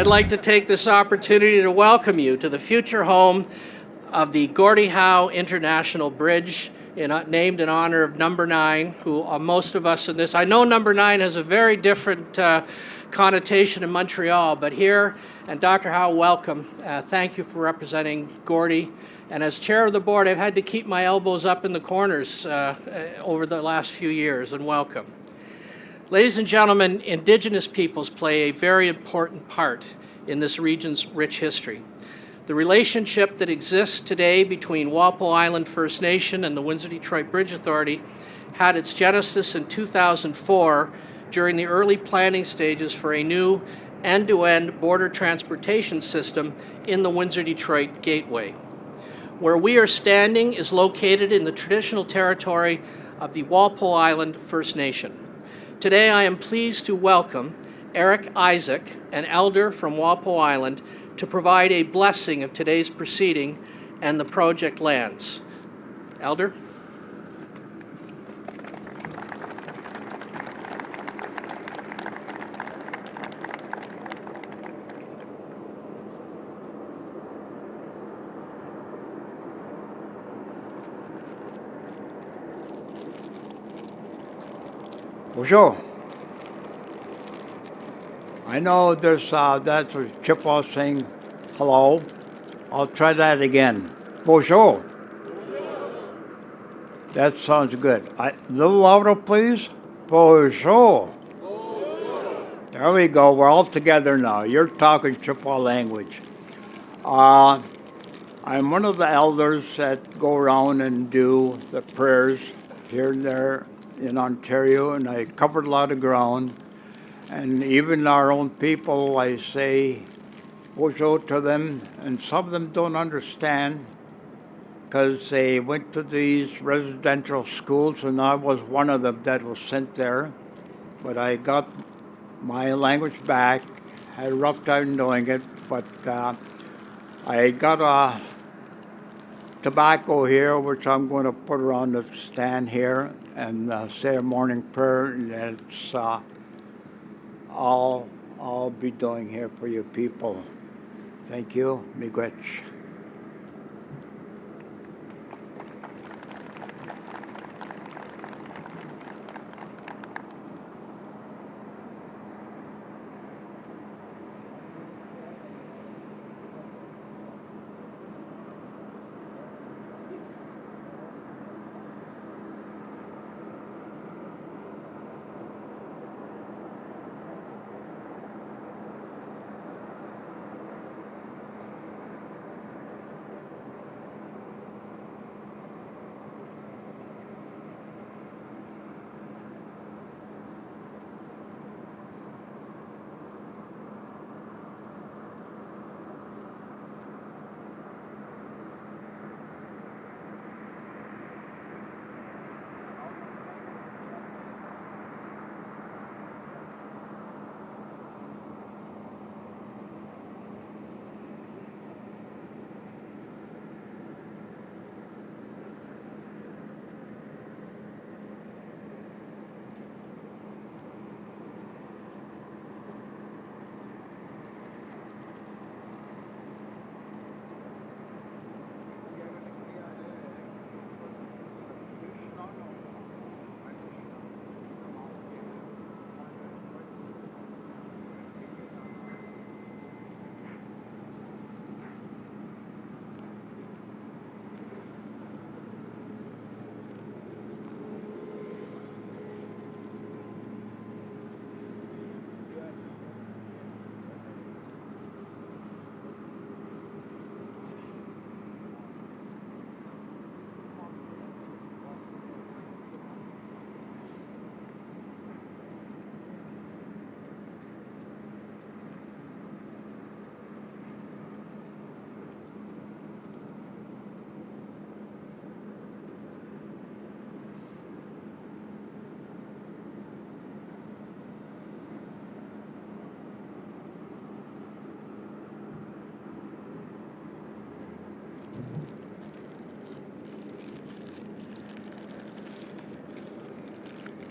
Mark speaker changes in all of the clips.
Speaker 1: I'd like to take this opportunity to welcome you to the future home of the Gordie Howe International Bridge, named in honor of Number 9, who most of us in this, I know Number 9 has a very different connotation in Montreal, but here, and Dr. Howe, welcome. Thank you for representing Gordie. And as chair of the board, I've had to keep my elbows up in the corners over the last few years, and welcome. Ladies and gentlemen, Indigenous peoples play a very important part in this region's rich history. The relationship that exists today between Walpole Island First Nation and the Windsor-Detroit Bridge Authority had its genesis in 2004 during the early planning stages for a new end-to-end border transportation system in the Windsor-Detroit Gateway. Where we are standing is located in the traditional territory of the Walpole Island First Nation. Today I am pleased to welcome Eric Isaac, an elder from Walpole Island, to provide a blessing of today's proceeding and the project lands. Elder?
Speaker 2: Bonjour. I know there's that's what Chip was saying, hello. I'll try that again. Bonjour. That sounds good. A little louder, please. Bonjour. There we go. We're all together now. You're talking Chippewa language. I'm one of the elders that go around and do the prayers here and there in Ontario, and I covered a lot of ground. And even our own people, I say bonjour to them, and some of them don't understand because they went to these residential schools, and I was one of them that was sent there. But I got my language back. Had a rough time doing it, but I got a tobacco here, which I'm going to put around the stand here and say a morning prayer, and it's all I'll be doing here for you people. Thank you. Miigwech.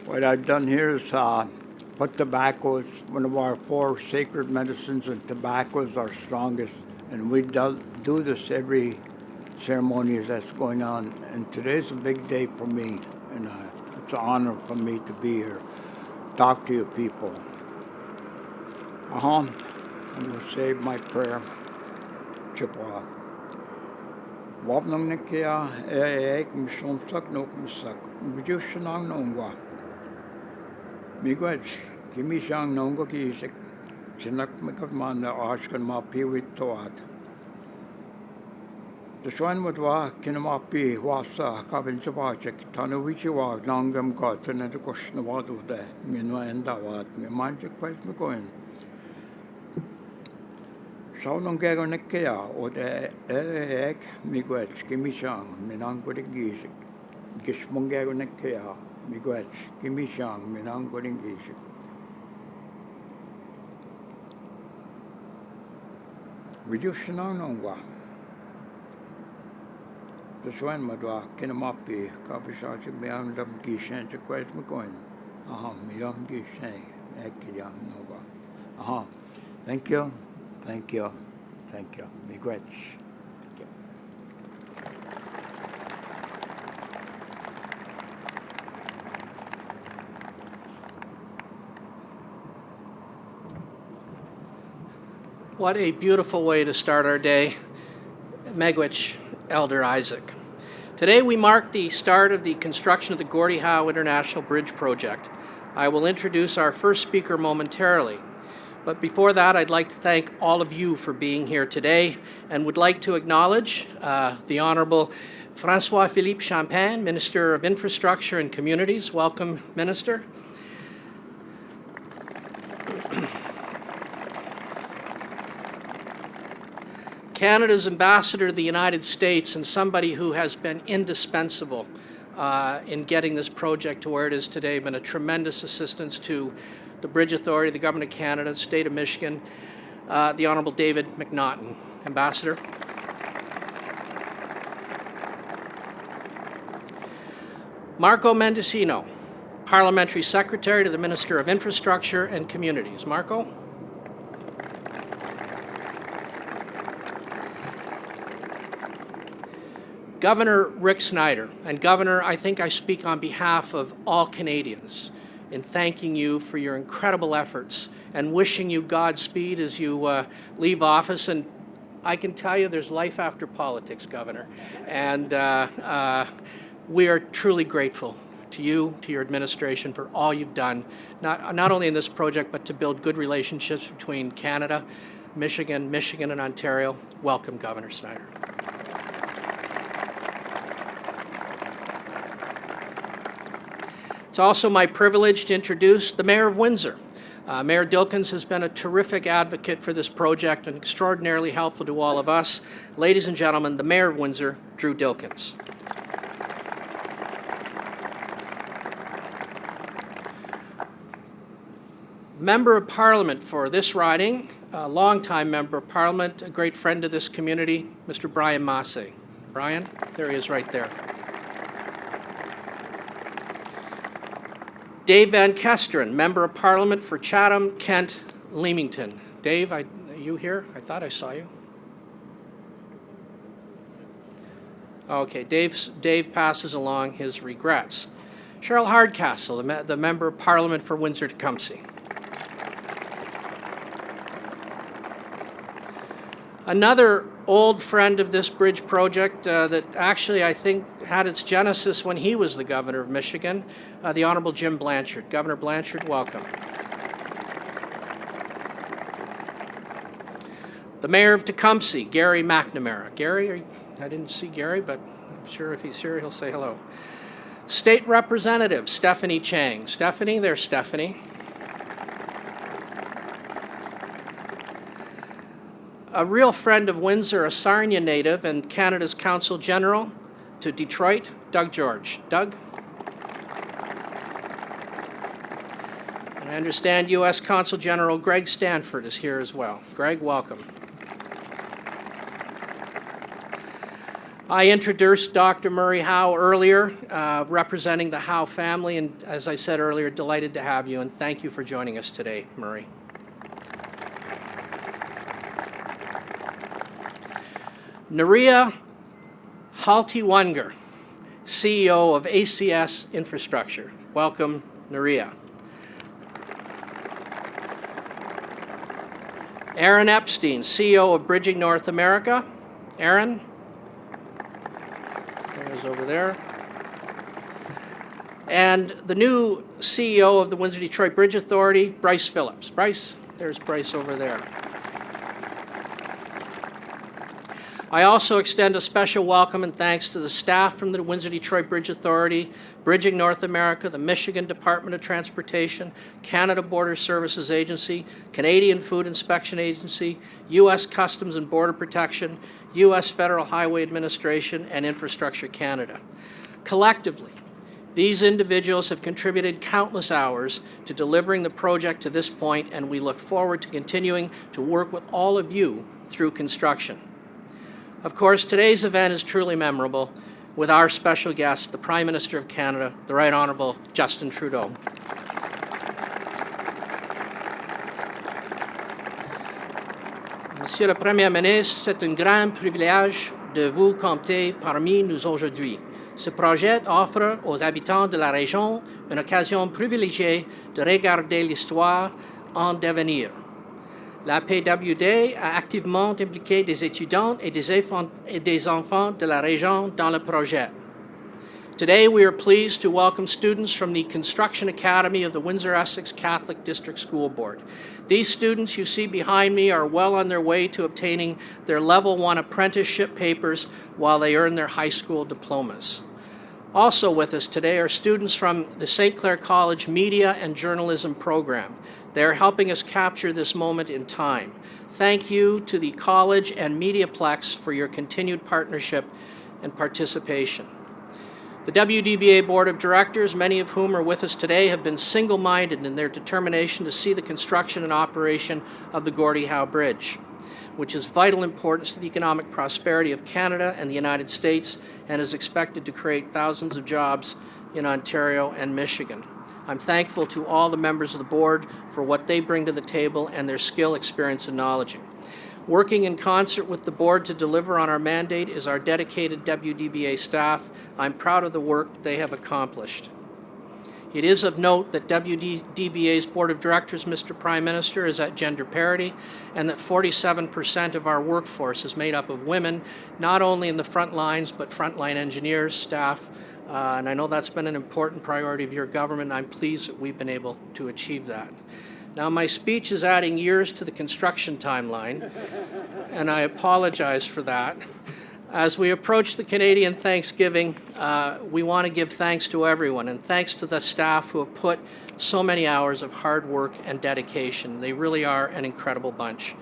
Speaker 2: What I've done here is But tobacco is one of our 4 sacred medicines, and tobacco is our strongest. And we do this every ceremony that's going on. And today's a big day for me, and it's an honor for me to be here, talk to you people. I'm going to say my prayer. Chippewa. Wapnang Nikia, Kumsumsak, no Kumsak, Mujushanang Nongwa. Miguel, Kimishang Nongo Kisik, Chinak Mikavman, the Ashkan Mapi with Toat. The Swan would walk Kinamapi, Wasa, Kabin Sabachik, Tanawichiwa, Langam Gotten, and the question of what was there, Minwa and Dawat, Mimanjik Quest McCoin. Saunong gego nekea o de ek miguel kimishang minango de gisik. Gishmong gego nekea miguel kimishang minango de gisik. Vidushanang nongwa. The swan madwa kinamapi kapishachi beyond the gishan to quite McCoin. Miyam gishan ekiyam nongwa. Thank you. Thank you. Thank you. Miigwech. Thank you.
Speaker 1: What a beautiful way to start our day. Miigwech, Elder Isaac. Today we mark the start of the construction of the Gordie Howe International Bridge project. I will introduce our first speaker momentarily. But before that, I'd like to thank all of you for being here today and would like to acknowledge the Honorable François-Philippe Champagne, Minister of Infrastructure and Communities. Welcome, Minister. Canada's ambassador to the United States and somebody who has been indispensable in getting this project to where it is today, been a tremendous assistance to the Bridge Authority, the Government of Canada, the State of Michigan, the Honourable David McNaughton. Ambassador. Marco Mendicino, Parliamentary Secretary to the Minister of Infrastructure and Communities. Marco. Governor Rick Snyder. And Governor, I think I speak on behalf of all Canadians in thanking you for your incredible efforts and wishing you Godspeed as you leave office. And I can tell you there's life after politics, Governor. And we are truly grateful to you, to your administration, for all you've done, not only in this project, but to build good relationships between Canada, Michigan, and Ontario. Welcome, Governor Snyder. It's also my privilege to introduce the Mayor of Windsor. Mayor Dilkens has been a terrific advocate for this project and extraordinarily helpful to all of us. Ladies and gentlemen, the Mayor of Windsor, Drew Dilkens. Member of Parliament for this riding, a longtime Member of Parliament, a great friend of this community, Mr. Brian Massey. Brian, there he is right there. Dave Van Kesteren, Member of Parliament for Chatham, Kent, Leamington. Dave, are you here? I thought I saw you. Okay, Dave passes along his regrets. Cheryl Hardcastle, the Member of Parliament for Windsor-Tecumseh. Another old friend of this bridge project that actually I think had its genesis when he was the Governor of Michigan, the Honourable Jim Blanchard. Governor Blanchard, welcome. The Mayor of Tecumseh, Gary McNamara. Gary, I didn't see Gary, but I'm sure if he's here he'll say hello. State Representative Stephanie Chang. Stephanie, there's Stephanie. A real friend of Windsor, a Sarnia native and Canada's Consul General to Detroit, Doug George. Doug? And I understand U.S. Consul General Greg Stanford is here as well. Greg, welcome. I introduced Dr. Murray Howe earlier, representing the Howe family, and as I said earlier, delighted to have you, and thank you for joining us today, Murray. Nuria Haltiwanger, CEO of ACS Infrastructure. Welcome, Nuria. Aaron Epstein, CEO of Bridging North America. Aaron? There's over there. And the new CEO of the Windsor-Detroit Bridge Authority, Bryce Phillips. Bryce? There's Bryce over there. I also extend a special welcome and thanks to the staff from the Windsor-Detroit Bridge Authority, Bridging North America, the Michigan Department of Transportation, Canada Border Services Agency, Canadian Food Inspection Agency, U.S. Customs and Border Protection, U.S. Federal Highway Administration, and Infrastructure Canada. Collectively, these individuals have contributed countless hours to delivering the project to this point, and we look forward to continuing to work with all of you through construction. Of course, today's event is truly memorable with our special guest, the Prime Minister of Canada, the Right Honourable Justin Trudeau. Monsieur le Premier ministre, c'est un grand privilège de vous compter parmi nous aujourd'hui. Ce projet offre aux habitants de la région une occasion privilégiée de regarder l'histoire en devenir. La PWD a activement impliqué des étudiants et des enfants de la région dans le projet. Today, we are pleased to welcome students from the Construction Academy of the Windsor-Essex Catholic District School Board. These students you see behind me are well on their way to obtaining their Level 1 apprenticeship papers while they earn their high school diplomas. Also with us today are students from the St. Clair College Media and Journalism program. They are helping us capture this moment in time. Thank you to the college and Mediaplex for your continued partnership and participation. The WDBA Board of Directors, many of whom are with us today, have been single-minded in their determination to see the construction and operation of the Gordie Howe Bridge, which is vital importance to the economic prosperity of Canada and the United States and is expected to create thousands of jobs in Ontario and Michigan. I'm thankful to all the members of the board for what they bring to the table and their skill, experience, and knowledge. Working in concert with the board to deliver on our mandate is our dedicated WDBA staff. I'm proud of the work they have accomplished. It is of note that WDBA's Board of Directors, Mr. Prime Minister, is at gender parity, and that 47% of our workforce is made up of women, not only in the front lines, but frontline engineers, staff, and I know that's been an important priority of your government, and I'm pleased that we've been able to achieve that. Now, my speech is adding years to the construction timeline, and I apologize for that. As we approach the Canadian Thanksgiving, we want to give thanks to everyone, and thanks to the staff who have put so many hours of hard work and dedication. They really are an incredible bunch.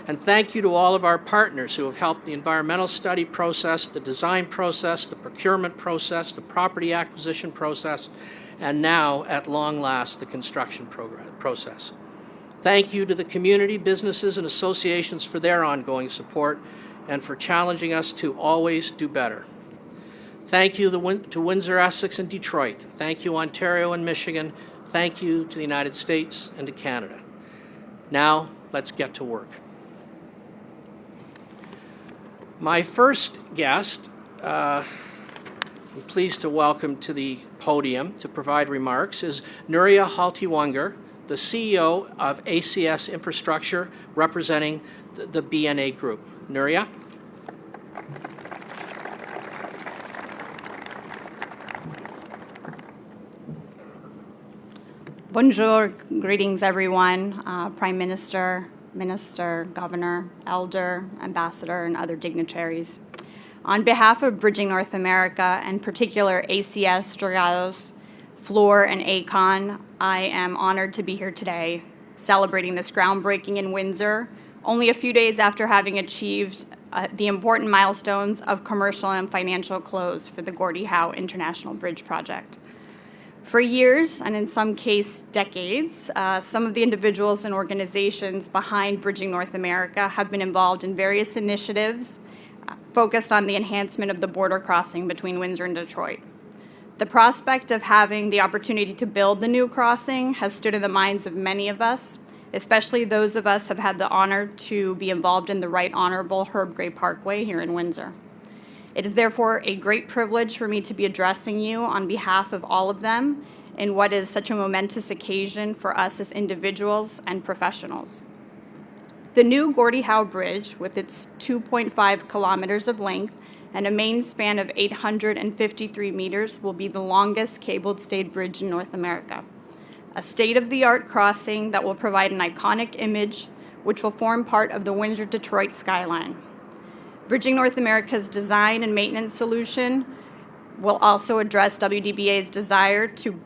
Speaker 1: And thank you to all of our partners who have helped the environmental study process, the design process, the procurement process, the property acquisition process, and now, at long last, the construction process. Thank you to the community, businesses, and associations for their ongoing support and for challenging us to always do better. Thank you to Windsor, Essex, and Detroit. Thank you, Ontario and Michigan. Thank you to the United States and to Canada. Now, let's get to work. My first guest, I'm pleased to welcome to the podium to provide remarks, is Nuria Haltiwanger, the CEO of ACS Infrastructure, representing the BNA Group. Nuria?
Speaker 3: Bonjour, greetings everyone, Prime Minister, Minister, Governor, Elder, Ambassador, and other dignitaries. On behalf of Bridging North America, and particular ACS, Dragados, Floor, and ACON, I am honored to be here today, celebrating this groundbreaking in Windsor, only a few days after having achieved the important milestones of commercial and financial close for the Gordie Howe International Bridge project. For years, and in some cases decades, some of the individuals and organizations behind Bridging North America have been involved in various initiatives focused on the enhancement of the border crossing between Windsor and Detroit. The prospect of having the opportunity to build the new crossing has stood in the minds of many of us, especially those of us who have had the honor to be involved in the Right Honorable Herb Gray Parkway here in Windsor. It is therefore a great privilege for me to be addressing you on behalf of all of them in what is such a momentous occasion for us as individuals and professionals. The new Gordie Howe Bridge, with its 2.5 kilometers of length and a main span of 853 meters, will be the longest cabled-stayed bridge in North America. A state-of-the-art crossing that will provide an iconic image which will form part of the Windsor-Detroit skyline. Bridging North America's design and maintenance solution will also address WDBA's desire to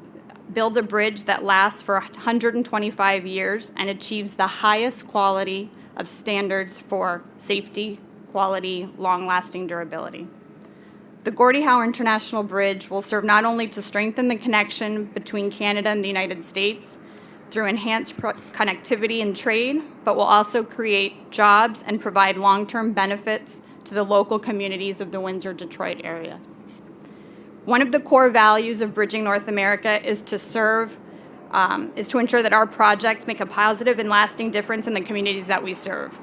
Speaker 3: build a bridge that lasts for 125 years and achieves the highest quality of standards for safety, quality, long-lasting durability. The Gordie Howe International Bridge will serve not only to strengthen the connection between Canada and the United States through enhanced connectivity and trade, but will also create jobs and provide long-term benefits to the local communities of the Windsor-Detroit area. One of the core values of Bridging North America is to ensure that our projects make a positive and lasting difference in the communities that we serve.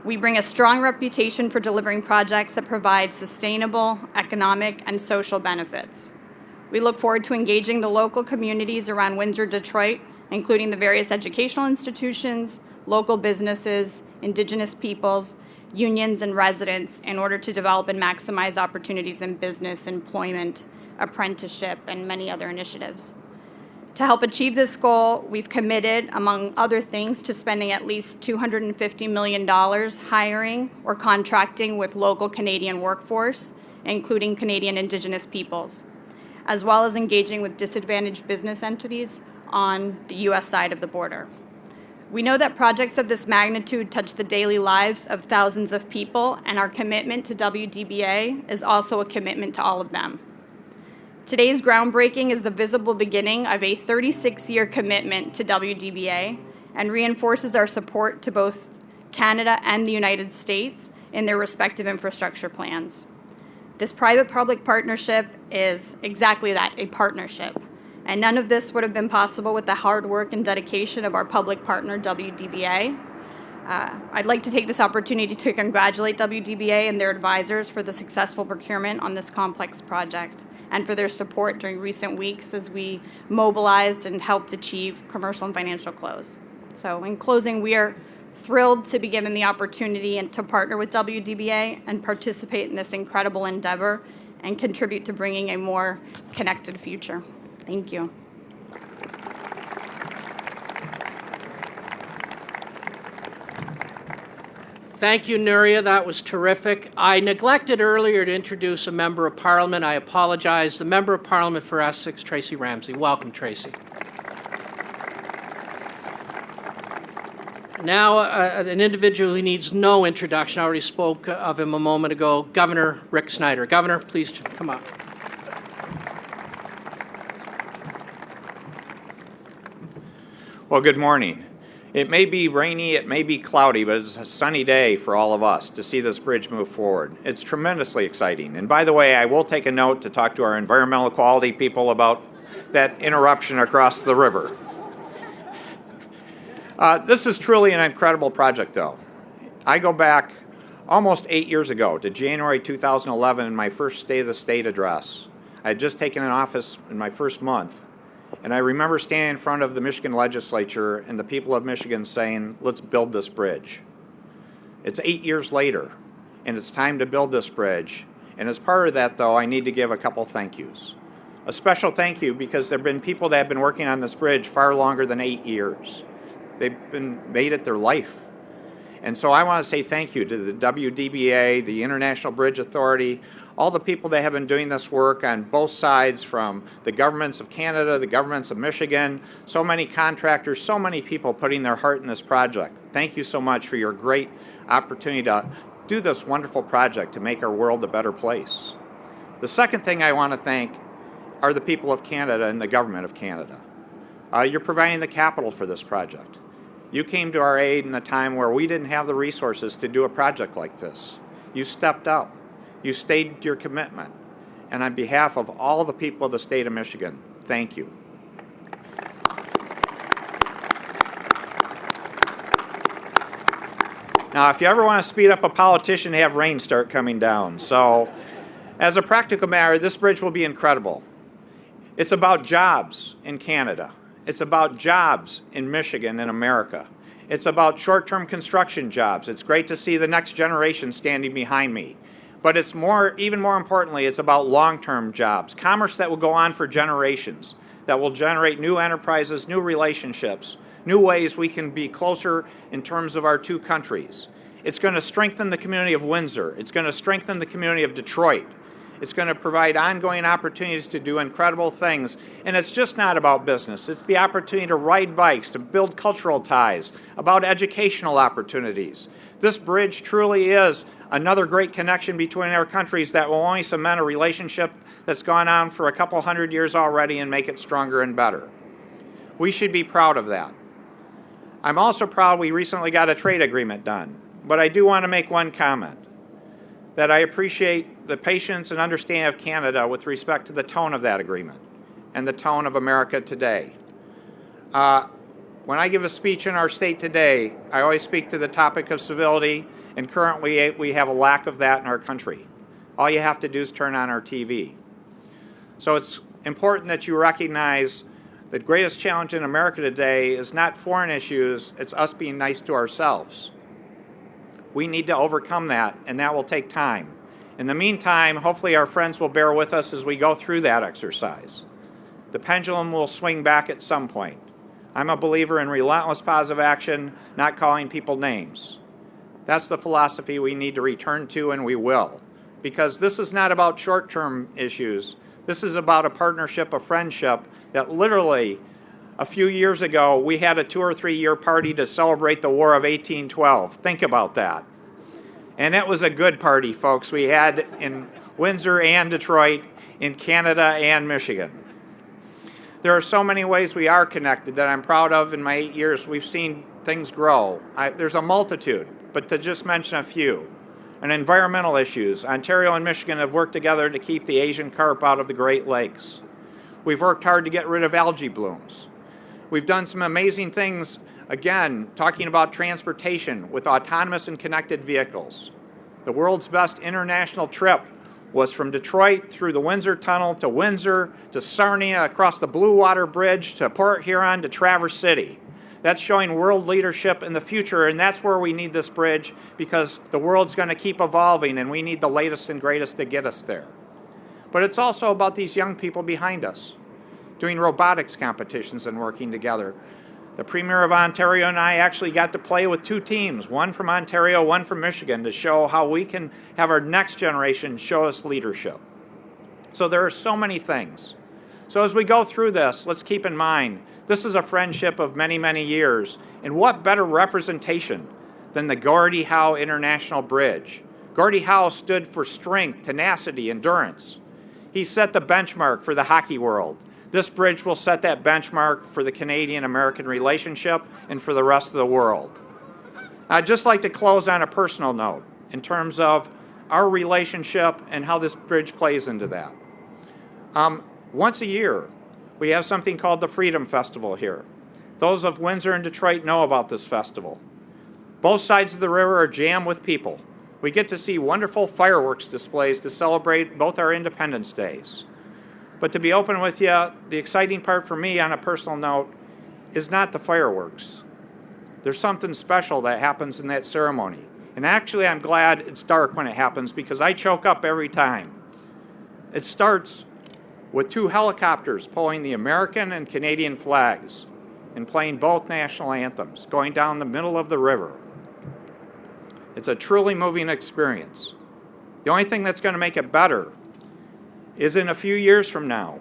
Speaker 3: We bring a strong reputation for delivering projects that provide sustainable economic and social benefits. We look forward to engaging the local communities around Windsor-Detroit, including the various educational institutions, local businesses, Indigenous peoples, unions, and residents in order to develop and maximize opportunities in business, employment, apprenticeship, and many other initiatives. To help achieve this goal, we've committed, among other things, to spending at least $250 million hiring or contracting with local Canadian workforce, including Canadian Indigenous peoples, as well as engaging with disadvantaged business entities on the U.S. side of the border. We know that projects of this magnitude touch the daily lives of thousands of people, and our commitment to WDBA is also a commitment to all of them. Today's groundbreaking is the visible beginning of a 36-year commitment to WDBA and reinforces our support to both Canada and the United States in their respective infrastructure plans. This private-public partnership is exactly that, a partnership. And none of this would have been possible with the hard work and dedication of our public partner, WDBA. I'd like to take this opportunity to congratulate WDBA and their advisors for the successful procurement on this complex project and for their support during recent weeks as we mobilized and helped achieve commercial and financial close. So in closing, we are thrilled to be given the opportunity and to partner with WDBA and participate in this incredible endeavor and contribute to bringing a more connected future. Thank you.
Speaker 1: Thank you, Nuria. That was terrific. I neglected earlier to introduce a Member of Parliament. I apologize. The Member of Parliament for Essex, Tracy Ramsey. Welcome, Tracy. Now, an individual who needs no introduction. I already spoke of him a moment ago, Governor Rick Snyder. Governor, please come up.
Speaker 4: Well, good morning. It may be rainy, it may be cloudy, but it's a sunny day for all of us to see this bridge move forward. It's tremendously exciting. And by the way, I will take a note to talk to our environmental quality people about that interruption across the river. This is truly an incredible project, though. I go back almost 8 years ago to January 2011 in my first State of the State address. I had just taken an office in my first month. And I remember standing in front of the Michigan legislature and the people of Michigan saying, let's build this bridge. It's 8 years later, and it's time to build this bridge. And as part of that, though, I need to give a couple thank yous. A special thank you because there have been people that have been working on this bridge far longer than 8 years. They've made it their life. And so I want to say thank you to the WDBA, the International Bridge Authority, all the people that have been doing this work on both sides, from the governments of Canada, the governments of Michigan, so many contractors, so many people putting their heart in this project. Thank you so much for your great opportunity to do this wonderful project to make our world a better place. The second thing I want to thank are the people of Canada and the government of Canada. You're providing the capital for this project. You came to our aid in a time where we didn't have the resources to do a project like this. You stepped up. You stayed to your commitment. And on behalf of all the people of the state of Michigan, thank you. Now, if you ever want to speed up a politician, have rain start coming down. So, as a practical matter, this bridge will be incredible. It's about jobs in Canada. It's about jobs in Michigan and America. It's about short-term construction jobs. It's great to see the next generation standing behind me. But it's even more importantly, it's about long-term jobs, commerce that will go on for generations, that will generate new enterprises, new relationships, new ways we can be closer in terms of our two countries. It's going to strengthen the community of Windsor. It's going to strengthen the community of Detroit. It's going to provide ongoing opportunities to do incredible things. And it's just not about business. It's the opportunity to ride bikes, to build cultural ties, about educational opportunities. This bridge truly is another great connection between our countries that will only cement a relationship that's gone on for a couple hundred years already and make it stronger and better. We should be proud of that. I'm also proud we recently got a trade agreement done, but I do want to make one comment, that I appreciate the patience and understanding of Canada with respect to the tone of that agreement and the tone of America today. When I give a speech in our state today, I always speak to the topic of civility, and currently we have a lack of that in our country. All you have to do is turn on our TV. So it's important that you recognize the greatest challenge in America today is not foreign issues, it's us being nice to ourselves. We need to overcome that, and that will take time. In the meantime, hopefully our friends will bear with us as we go through that exercise. The pendulum will swing back at some point. I'm a believer in relentless positive action, not calling people names. That's the philosophy we need to return to, and we will. Because this is not about short-term issues. This is about a partnership, a friendship that literally a few years ago we had a 2 or 3 year party to celebrate the War of 1812. Think about that. And it was a good party, folks. We had in Windsor and Detroit, in Canada and Michigan. There are so many ways we are connected that I'm proud of. In my 8 years, we've seen things grow. There's a multitude, but to just mention a few. And environmental issues. Ontario and Michigan have worked together to keep the Asian carp out of the Great Lakes. We've worked hard to get rid of algae blooms. We've done some amazing things, again, talking about transportation with autonomous and connected vehicles. The world's best international trip was from Detroit through the Windsor Tunnel to Windsor, to Sarnia, across the Blue Water Bridge, to Port Huron, to Traverse City. That's showing world leadership in the future, and that's where we need this bridge, because the world's going to keep evolving, and we need the latest and greatest to get us there. But it's also about these young people behind us, doing robotics competitions and working together. The Premier of Ontario and I actually got to play with 2 teams, one from Ontario, one from Michigan, to show how we can have our next generation show us leadership. So there are so many things. So as we go through this, let's keep in mind, this is a friendship of many, many years. And what better representation than the Gordie Howe International Bridge? Gordie Howe stood for strength, tenacity, endurance. He set the benchmark for the hockey world. This bridge will set that benchmark for the Canadian-American relationship and for the rest of the world. I'd just like to close on a personal note in terms of our relationship and how this bridge plays into that. Once a year, we have something called the Freedom Festival here. Those of Windsor and Detroit know about this festival. Both sides of the river are jammed with people. We get to see wonderful fireworks displays to celebrate both our Independence Days. But to be open with you, the exciting part for me on a personal note is not the fireworks. There's something special that happens in that ceremony. And actually, I'm glad it's dark when it happens because I choke up every time. It starts with 2 helicopters pulling the American and Canadian flags and playing both national anthems, going down the middle of the river. It's a truly moving experience. The only thing that's going to make it better is in a few years from now,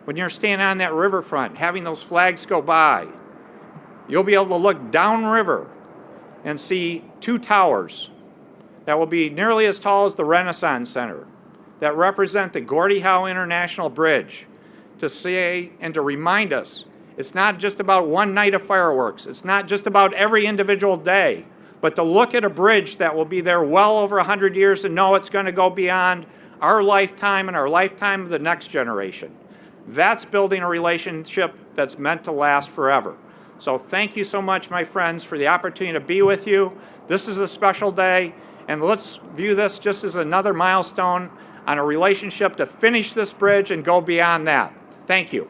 Speaker 4: when you're standing on that riverfront, having those flags go by, you'll be able to look downriver and see 2 towers that will be nearly as tall as the Renaissance Center that represent the Gordie Howe International Bridge, to say and to remind us it's not just about one night of fireworks. It's not just about every individual day, but to look at a bridge that will be there well over 100 years and know it's going to go beyond our lifetime and our lifetime of the next generation. That's building a relationship that's meant to last forever. So thank you so much, my friends, for the opportunity to be with you. This is a special day, and let's view this just as another milestone on a relationship to finish this bridge and go beyond that. Thank you.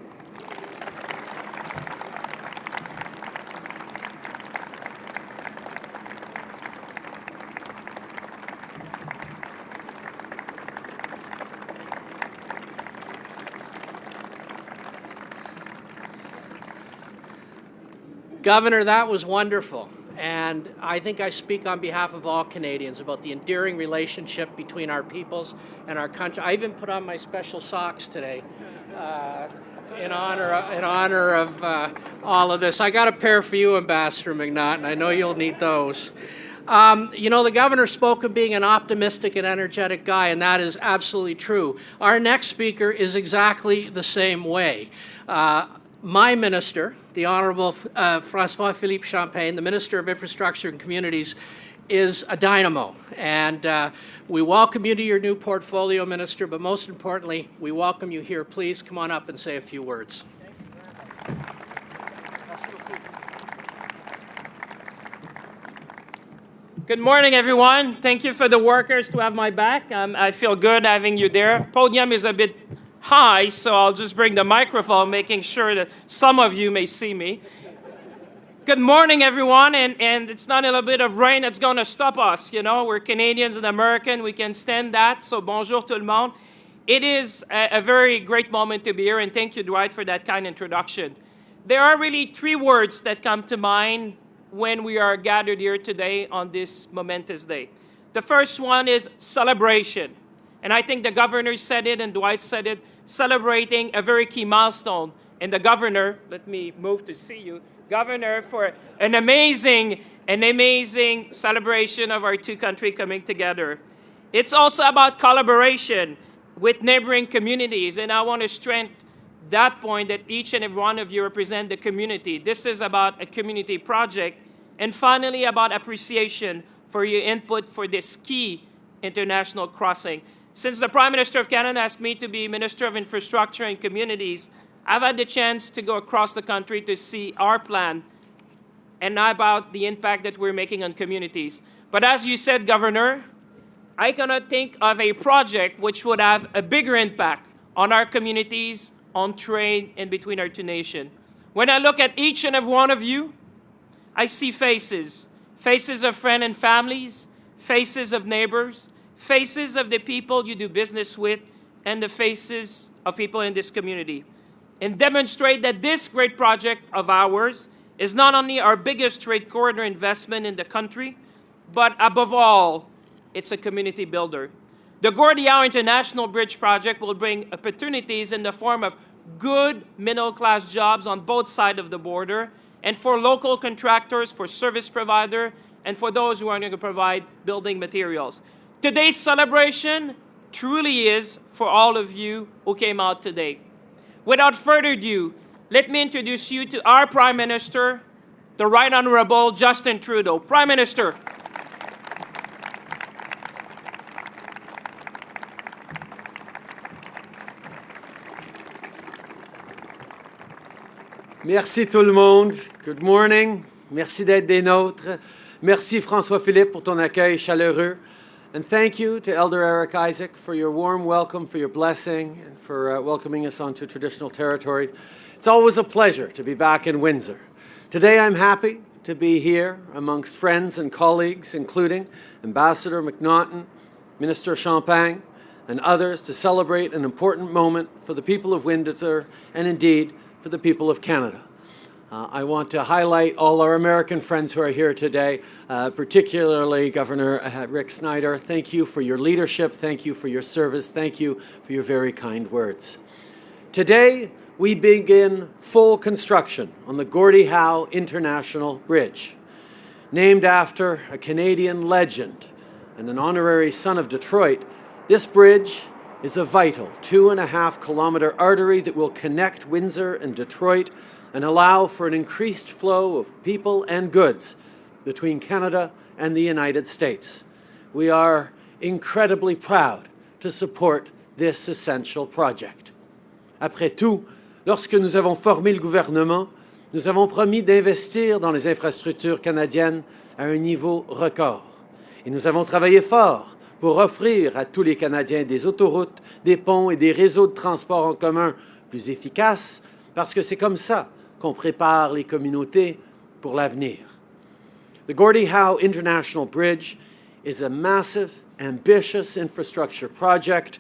Speaker 1: Governor, that was wonderful. And I think I speak on behalf of all Canadians about the endearing relationship between our peoples and our country. I even put on my special socks today in honor of all of this. I got a pair for you, Ambassador McNaughton. I know you'll need those. You know, the governor spoke of being an optimistic and energetic guy, and that is absolutely true. Our next speaker is exactly the same way. My minister, the Honorable François-Philippe Champagne, the Minister of Infrastructure and Communities, is a dynamo. And we welcome you to your new portfolio, Minister, but most importantly, we welcome you here. Please come on up and say a few words.
Speaker 5: Good morning, everyone. Thank you for the workers to have my back. I feel good having you there. Podium is a bit high, so I'll just bring the microphone, making sure that some of you may see me. Good morning, everyone, and it's not a little bit of rain that's going to stop us. You know, we're Canadians and American. We can stand that, so bonjour tout le monde. It is a very great moment to be here, and thank you, Dwight, for that kind introduction. There are really three words that come to mind when we are gathered here today on this momentous day. The first one is celebration. And I think the governor said it and Dwight said it, celebrating a very key milestone. And the governor, let me move to see you, governor, for an amazing celebration of our two countries coming together. It's also about collaboration with neighboring communities. And I want to strengthen that point that each and every one of you represent the community. This is about a community project. And finally, about appreciation for your input for this key international crossing. Since the Prime Minister of Canada asked me to be Minister of Infrastructure and Communities, I've had the chance to go across the country to see our plan and about the impact that we're making on communities. But as you said, Governor, I cannot think of a project which would have a bigger impact on our communities, on trade, and between our two nations. When I look at each and every one of you, I see faces, faces of friends and families, faces of neighbors, faces of the people you do business with, and the faces of people in this community. And demonstrate that this great project of ours is not only our biggest trade corridor investment in the country, but above all, it's a community builder. The Gordie Howe International Bridge project will bring opportunities in the form of good middle-class jobs on both sides of the border, and for local contractors, for service providers, and for those who are going to provide building materials. Today's celebration truly is for all of you who came out today. Without further ado, let me introduce you to our Prime Minister, the Right Honorable Justin Trudeau. Prime Minister.
Speaker 6: Merci tout le monde. Good morning. Merci d'être des nôtres. Merci François-Philippe pour ton accueil chaleureux. And thank you to Elder Eric Isaac for your warm welcome, for your blessing, and for welcoming us onto traditional territory. It's always a pleasure to be back in Windsor. Today I'm happy to be here amongst friends and colleagues, including Ambassador McNaughton, Minister Champagne, and others to celebrate an important moment for the people of Windsor and indeed for the people of Canada. I want to highlight all our American friends who are here today, particularly Governor Rick Snyder. Thank you for your leadership. Thank you for your service. Thank you for your very kind words. Today, we begin full construction on the Gordie Howe International Bridge. Named after a Canadian legend and an honorary son of Detroit, this bridge is a vital 2.5-kilometer artery that will connect Windsor and Detroit and allow for an increased flow of people and goods between Canada and the United States. We are incredibly proud to support this essential project. Après tout, lorsque nous avons formé le gouvernement, nous avons promis d'investir dans les infrastructures canadiennes à un niveau record. Et nous avons travaillé fort pour offrir à tous les Canadiens des autoroutes, des ponts et des réseaux de transport en commun plus efficaces, parce que c'est comme ça qu'on prépare les communautés pour l'avenir. The Gordie Howe International Bridge is a massive, ambitious infrastructure project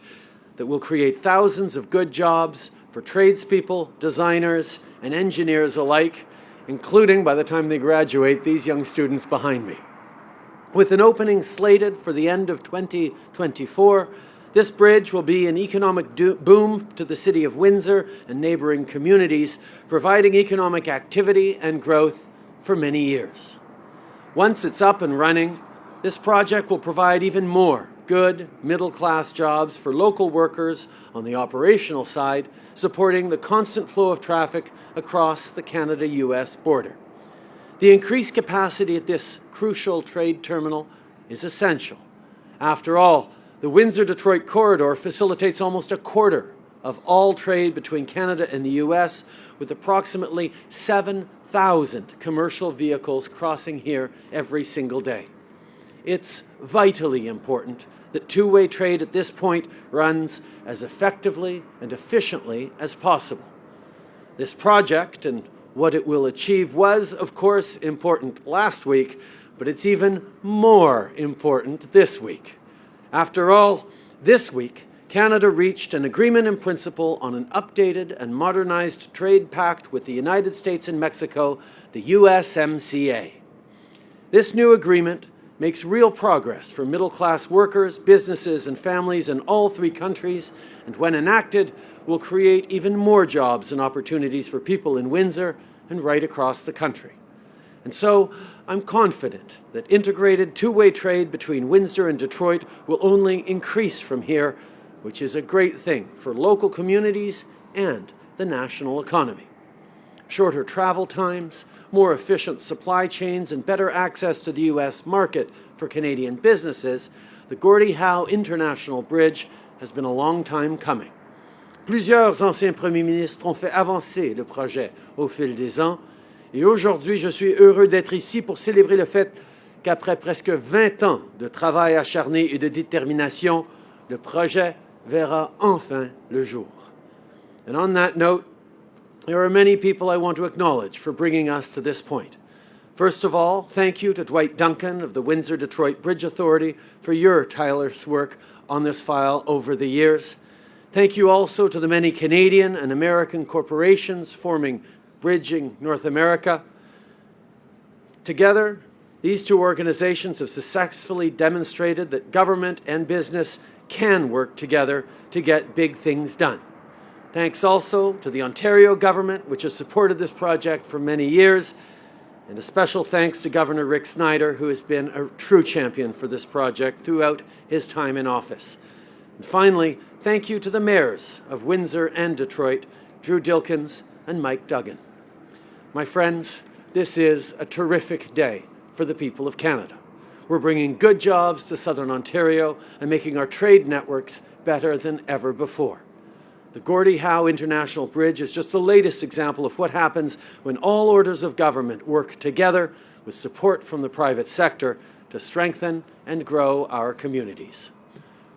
Speaker 6: that will create thousands of good jobs for tradespeople, designers, and engineers alike, including, by the time they graduate, these young students behind me. With an opening slated for the end of 2024, this bridge will be an economic boom to the city of Windsor and neighboring communities, providing economic activity and growth for many years. Once it's up and running, this project will provide even more good middle-class jobs for local workers on the operational side, supporting the constant flow of traffic across the Canada-US border. The increased capacity at this crucial trade terminal is essential. After all, the Windsor-Detroit corridor facilitates almost a quarter of all trade between Canada and the US, with approximately 7,000 commercial vehicles crossing here every single day. It's vitally important that two-way trade at this point runs as effectively and efficiently as possible. This project and what it will achieve was, of course, important last week, but it's even more important this week. After all, this week, Canada reached an agreement in principle on an updated and modernized trade pact with the United States and Mexico, the USMCA. This new agreement makes real progress for middle-class workers, businesses, and families in all three countries, and when enacted, will create even more jobs and opportunities for people in Windsor and right across the country. And so, I'm confident that integrated two-way trade between Windsor and Detroit will only increase from here, which is a great thing for local communities and the national economy. Shorter travel times, more efficient supply chains, and better access to the U.S. market for Canadian businesses, the Gordie Howe International Bridge has been a long time coming. Plusieurs anciens premiers ministres ont fait avancer le projet au fil des ans, et aujourd'hui, je suis heureux d'être ici pour célébrer le fait qu'après presque 20 ans de travail acharné et de détermination, le projet verra enfin le jour. And on that note, there are many people I want to acknowledge for bringing us to this point. First of all, thank you to Dwight Duncan of the Windsor-Detroit Bridge Authority for your tireless work on this file over the years. Thank you also to the many Canadian and American corporations forming Bridging North America. Together, these two organizations have successfully demonstrated that government and business can work together to get big things done. Thanks also to the Ontario government, which has supported this project for many years, and a special thanks to Governor Rick Snyder, who has been a true champion for this project throughout his time in office. And finally, thank you to the mayors of Windsor and Detroit, Drew Dilkins and Mike Duggan. My friends, this is a terrific day for the people of Canada. We're bringing good jobs to Southern Ontario and making our trade networks better than ever before. The Gordie Howe International Bridge is just the latest example of what happens when all orders of government work together with support from the private sector to strengthen and grow our communities.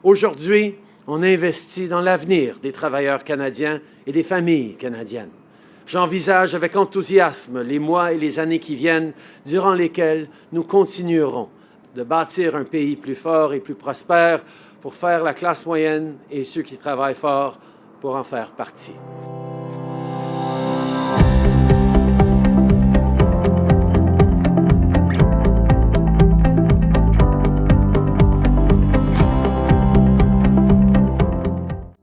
Speaker 6: Aujourd'hui, on investit dans l'avenir des travailleurs canadiens et des familles canadiennes. J'envisage avec enthousiasme les mois et les années qui viennent, durant lesquels nous continuerons de bâtir un pays plus fort et plus prospère pour faire la classe moyenne et ceux qui travaillent fort pour en faire partie.